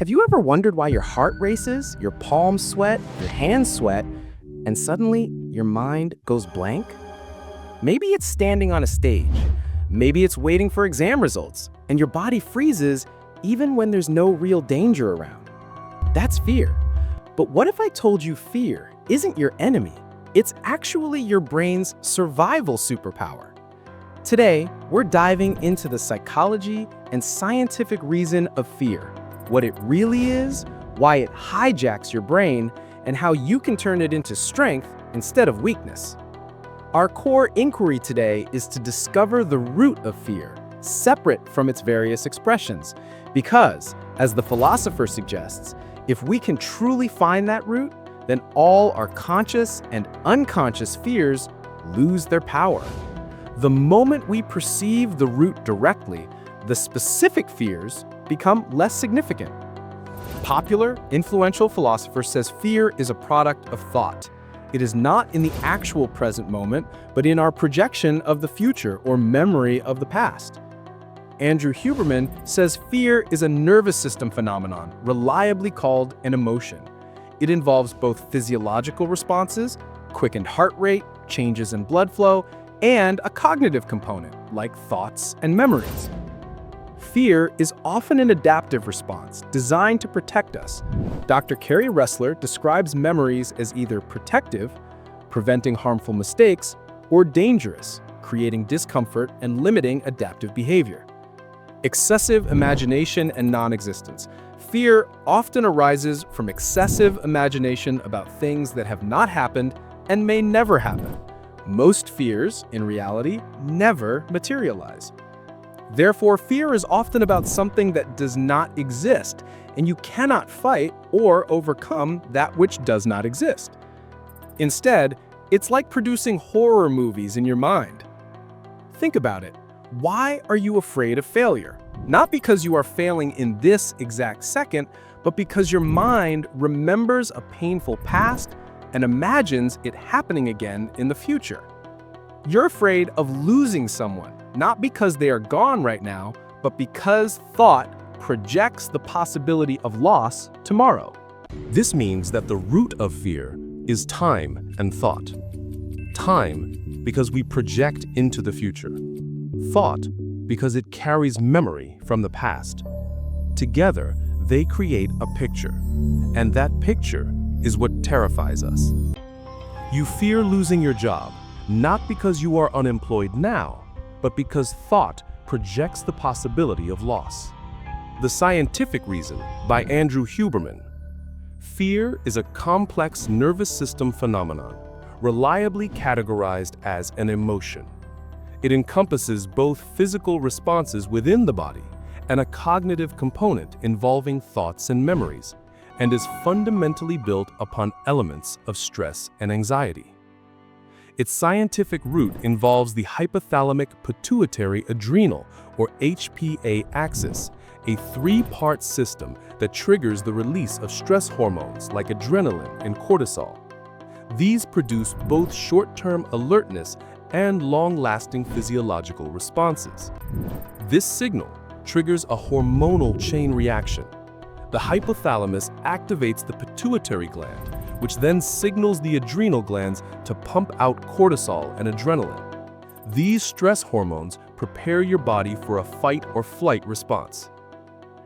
Have you ever wondered why your heart races, your palms sweat, your hands sweat, and suddenly your mind goes blank? Maybe it's standing on a stage. Maybe it's waiting for exam results, and your body freezes even when there's no real danger around. That's fear. But what if I told you fear isn't your enemy? It's actually your brain's survival superpower. Today, we're diving into the psychology and scientific reason of fear, what it really is, why it hijacks your brain, and how you can turn it into strength instead of weakness. Our core inquiry today is to discover the root of fear, separate from its various expressions, because, as the philosopher suggests, if we can truly find that root, then all our conscious and unconscious fears lose their power. The moment we perceive the root directly, the specific fears become less significant. Popular, influential philosopher says fear is a product of thought. It is not in the actual present moment, but in our projection of the future or memory of the past. Andrew Huberman says fear is a nervous system phenomenon, reliably called an emotion. It involves both physiological responses, quickened heart rate, changes in blood flow, and a cognitive component, like thoughts and memories. Fear is often an adaptive response designed to protect us. Dr. Carrie Ressler describes memories as either protective, preventing harmful mistakes, or dangerous, creating discomfort and limiting adaptive behavior. Excessive imagination and non-existence. Fear often arises from excessive imagination about things that have not happened and may never happen. Most fears, in reality, never materialize. Therefore, fear is often about something that does not exist, and you cannot fight or overcome that which does not exist. Instead, it's like producing horror movies in your mind. Think about it. Why are you afraid of failure? Not because you are failing in this exact second, but because your mind remembers a painful past and imagines it happening again in the future. You're afraid of losing someone, not because they are gone right now, but because thought projects the possibility of loss tomorrow. This means that the root of fear is time and thought. Time, because we project into the future. Thought, because it carries memory from the past. Together, they create a picture, and that picture is what terrifies us. You fear losing your job, not because you are unemployed now, but because thought projects the possibility of loss. The Scientific Reason by Andrew Huberman. Fear is a complex nervous system phenomenon, reliably categorized as an emotion. It encompasses both physical responses within the body and a cognitive component involving thoughts and memories, and is fundamentally built upon elements of stress and anxiety. Its scientific root involves the hypothalamic pituitary adrenal, or HPA axis, a three-part system that triggers the release of stress hormones like adrenaline and cortisol. These produce both short-term alertness and long-lasting physiological responses. This signal triggers a hormonal chain reaction. The hypothalamus activates the pituitary gland, which then signals the adrenal glands to pump out cortisol and adrenaline. These stress hormones prepare your body for a fight or flight response.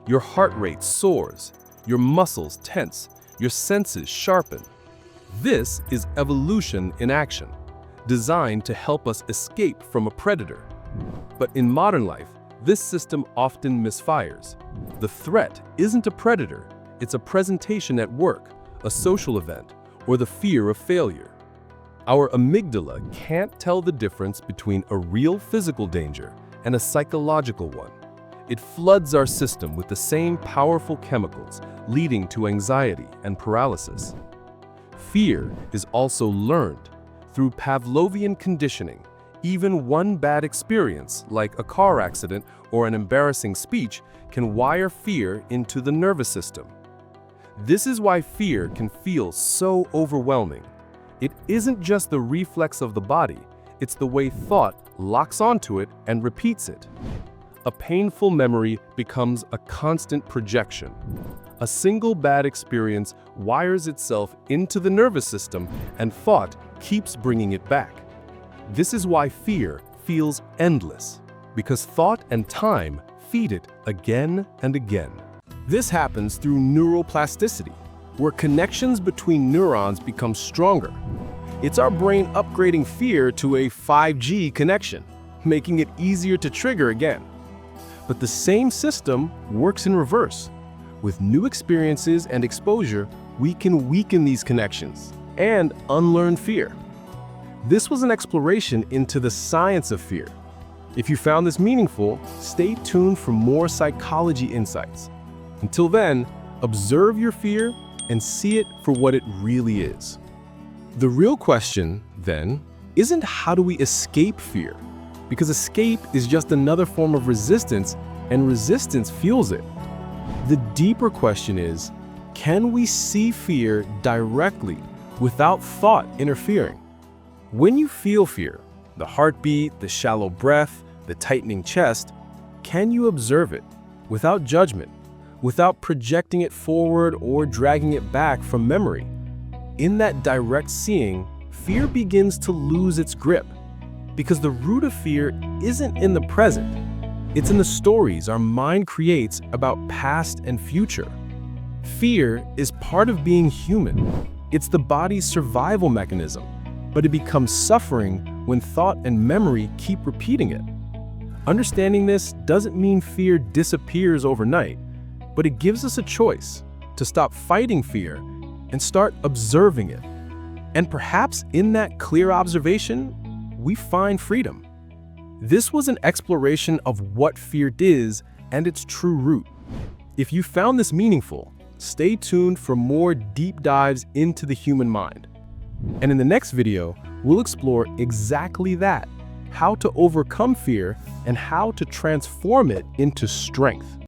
Your heart rate soars, your muscles tense, your senses sharpen. This is evolution in action, designed to help us escape from a predator. But in modern life, this system often misfires. The threat isn't a predator, it's a presentation at work, a social event, or the fear of failure. Our amygdala can't tell the difference between a real physical danger and a psychological one. It floods our system with the same powerful chemicals, leading to anxiety and paralysis. Fear is also learned through Pavlovian conditioning. Even one bad experience, like a car accident or an embarrassing speech, can wire fear into the nervous system. This is why fear can feel so overwhelming. It isn't just the reflex of the body, it's the way thought locks onto it and repeats it. A painful memory becomes a constant projection. A single bad experience wires itself into the nervous system, and thought keeps bringing it back. This is why fear feels endless, because thought and time feed it again and again. This happens through neuroplasticity, where connections between neurons become stronger. It's our brain upgrading fear to a 5G connection, making it easier to trigger again. But the same system works in reverse. With new experiences and exposure, we can weaken these connections and unlearn fear. This was an exploration into the science of fear. If you found this meaningful, stay tuned for more psychology insights. Until then, observe your fear and see it for what it really is. The real question, then, isn't how do we escape fear? Because escape is just another form of resistance, and resistance fuels it. The deeper question is, can we see fear directly without thought interfering? When you feel fear, the heartbeat, the shallow breath, the tightening chest, can you observe it without judgment, without projecting it forward or dragging it back from memory? In that direct seeing, fear begins to lose its grip, because the root of fear isn't in the present. It's in the stories our mind creates about past and future. Fear is part of being human. It's the body's survival mechanism, but it becomes suffering when thought and memory keep repeating it. Understanding this doesn't mean fear disappears overnight, but it gives us a choice to stop fighting fear and start observing it. And perhaps in that clear observation, we find freedom. This was an exploration of what fear is and its true root. If you found this meaningful, stay tuned for more deep dives into the human mind. And in the next video, we'll explore exactly that, how to overcome fear and how to transform it into strength.